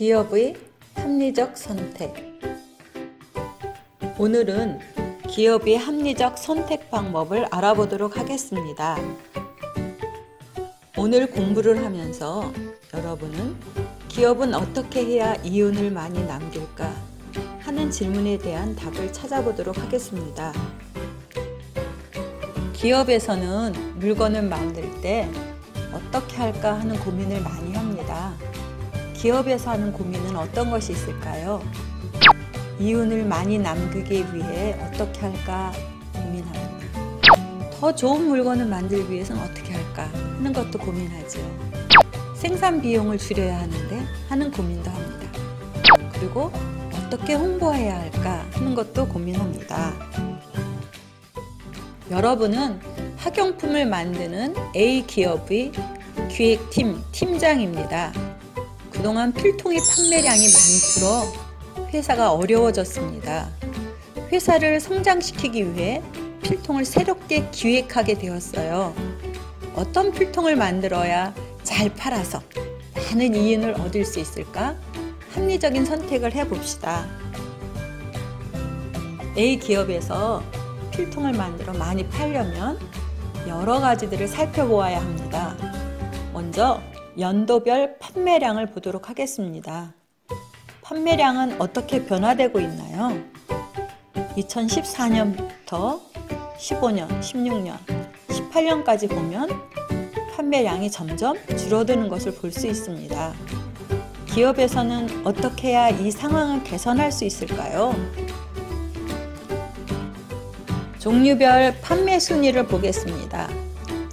기업의 합리적 선택. 오늘은 기업의 합리적 선택 방법을 알아보도록 하겠습니다. 오늘 공부를 하면서 여러분은 기업은 어떻게 해야 이윤을 많이 남길까 하는 질문에 대한 답을 찾아보도록 하겠습니다. 기업에서는 물건을 만들 때 어떻게 할까 하는 고민을 많이 합니다. 기업에서 하는 고민은 어떤 것이 있을까요? 이윤을 많이 남기기 위해 어떻게 할까 고민합니다. 더 좋은 물건을 만들기 위해서는 어떻게 할까 하는 것도 고민하죠. 생산 비용을 줄여야 하는데 하는 고민도 합니다. 그리고 어떻게 홍보해야 할까 하는 것도 고민합니다. 여러분은 학용품을 만드는 A 기업의 기획팀 팀장입니다. 그동안 필통의 판매량이 많이 줄어 회사가 어려워졌습니다. 회사를 성장시키기 위해 필통을 새롭게 기획하게 되었어요. 어떤 필통을 만들어야 잘 팔아서 많은 이윤을 얻을 수 있을까? 합리적인 선택을 해봅시다. A 기업에서 필통을 만들어 많이 팔려면 여러 가지들을 살펴보아야 합니다. 먼저 연도별 판매량을 보도록 하겠습니다. 판매량은 어떻게 변화되고 있나요? 2014년부터 15년, 16년, 18년까지 보면 판매량이 점점 줄어드는 것을 볼 수 있습니다. 기업에서는 어떻게 해야 이 상황을 개선할 수 있을까요? 종류별 판매 순위를 보겠습니다.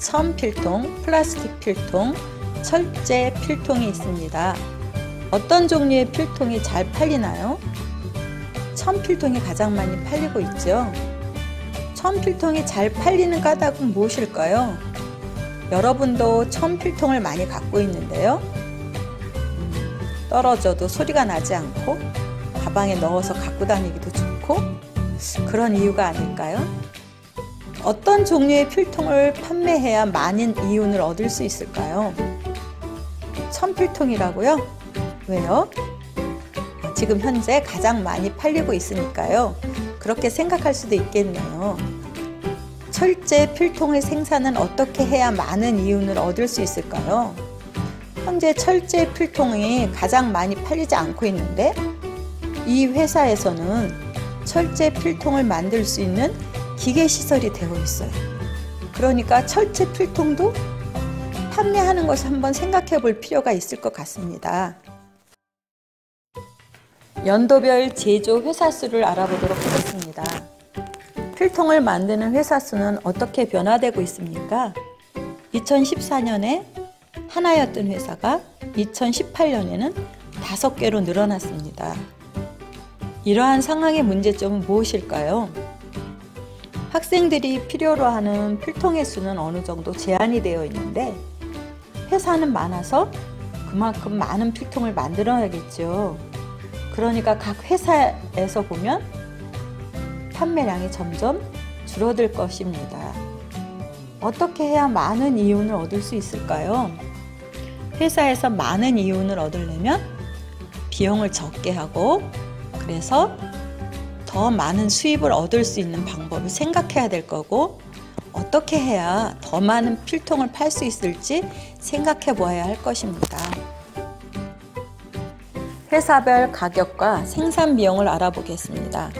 천 필통, 플라스틱 필통, 철제 필통이 있습니다. 어떤 종류의 필통이 잘 팔리나요? 천 필통이 가장 많이 팔리고 있죠. 천 필통이 잘 팔리는 까닭은 무엇일까요? 여러분도 천 필통을 많이 갖고 있는데요. 떨어져도 소리가 나지 않고 가방에 넣어서 갖고 다니기도 좋고 그런 이유가 아닐까요? 어떤 종류의 필통을 판매해야 많은 이윤을 얻을 수 있을까요? 천 필통이라고요? 왜요? 지금 현재 가장 많이 팔리고 있으니까요. 그렇게 생각할 수도 있겠네요. 철제 필통의 생산은 어떻게 해야 많은 이윤을 얻을 수 있을까요? 현재 철제 필통이 가장 많이 팔리지 않고 있는데 이 회사에서는 철제 필통을 만들 수 있는 기계 시설이 되어 있어요. 그러니까 철제 필통도 판매하는 것을 한번 생각해 볼 필요가 있을 것 같습니다. 연도별 제조 회사 수를 알아보도록 하겠습니다. 필통을 만드는 회사 수는 어떻게 변화되고 있습니까? 2014년에 하나였던 회사가 2018년에는 5개로 늘어났습니다. 이러한 상황의 문제점은 무엇일까요? 학생들이 필요로 하는 필통의 수는 어느 정도 제한이 되어 있는데 회사는 많아서 그만큼 많은 필통을 만들어야겠죠. 그러니까 각 회사에서 보면 판매량이 점점 줄어들 것입니다. 어떻게 해야 많은 이윤을 얻을 수 있을까요? 회사에서 많은 이윤을 얻으려면 비용을 적게 하고 그래서 더 많은 수입을 얻을 수 있는 방법을 생각해야 될 거고 어떻게 해야 더 많은 필통을 팔 수 있을지 생각해 보아야 할 것입니다. 회사별 가격과 생산 비용을 알아보겠습니다.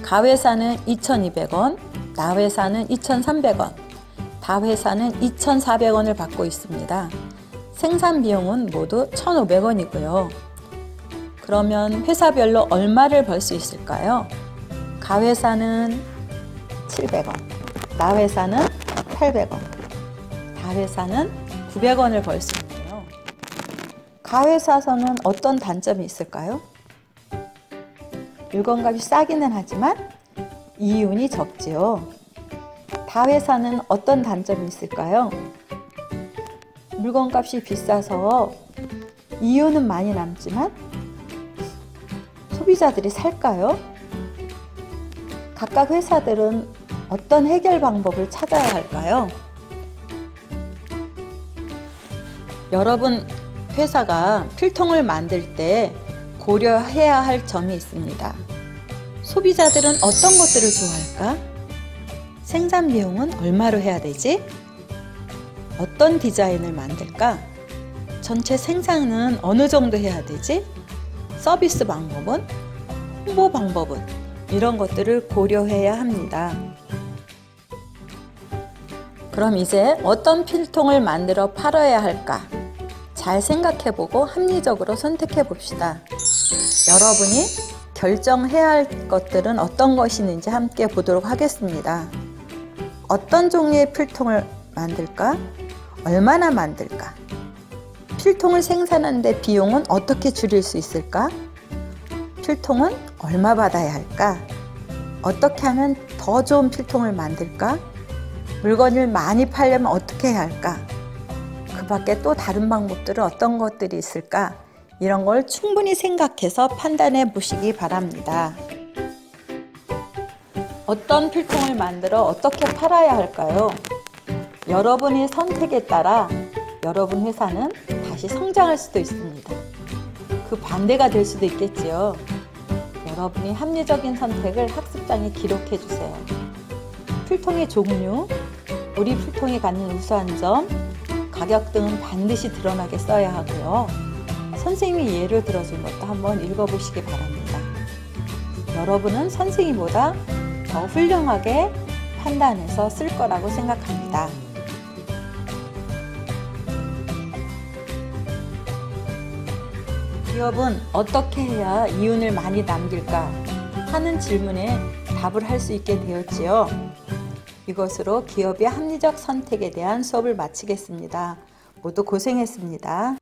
가회사는 2,200원, 나회사는 2,300원, 다회사는 2,400원을 받고 있습니다. 생산 비용은 모두 1,500원이고요. 그러면 회사별로 얼마를 벌 수 있을까요? 가회사는 700원, 나회사는 800원, 다회사는 900원을 벌 수 있네요. 가회사에서는 어떤 단점이 있을까요? 물건값이 싸기는 하지만 이윤이 적지요. 다회사는 어떤 단점이 있을까요? 물건값이 비싸서 이윤은 많이 남지만 소비자들이 살까요? 각각 회사들은 어떤 해결 방법을 찾아야 할까요? 여러분 회사가 필통을 만들 때 고려해야 할 점이 있습니다. 소비자들은 어떤 것들을 좋아할까? 생산 비용은 얼마로 해야 되지? 어떤 디자인을 만들까? 전체 생산은 어느 정도 해야 되지? 서비스 방법은? 홍보 방법은? 이런 것들을 고려해야 합니다. 그럼 이제 어떤 필통을 만들어 팔아야 할까? 잘 생각해보고 합리적으로 선택해 봅시다. 여러분이 결정해야 할 것들은 어떤 것이 있는지 함께 보도록 하겠습니다. 어떤 종류의 필통을 만들까? 얼마나 만들까? 필통을 생산하는데 비용은 어떻게 줄일 수 있을까? 필통은 얼마 받아야 할까? 어떻게 하면 더 좋은 필통을 만들까? 물건을 많이 팔려면 어떻게 해야 할까? 그 밖에 또 다른 방법들은 어떤 것들이 있을까? 이런 걸 충분히 생각해서 판단해 보시기 바랍니다. 어떤 필통을 만들어 어떻게 팔아야 할까요? 여러분의 선택에 따라 여러분 회사는 다시 성장할 수도 있습니다. 그 반대가 될 수도 있겠지요. 여러분이 합리적인 선택을 학습장에 기록해 주세요. 필통의 종류, 우리 필통이 갖는 우수한 점, 가격 등은 반드시 드러나게 써야 하고요. 선생님이 예를 들어준 것도 한번 읽어보시기 바랍니다. 여러분은 선생님보다 더 훌륭하게 판단해서 쓸 거라고 생각합니다. 기업은 어떻게 해야 이윤을 많이 남길까 하는 질문에 답을 할 수 있게 되었지요. 이것으로 기업의 합리적 선택에 대한 수업을 마치겠습니다. 모두 고생했습니다.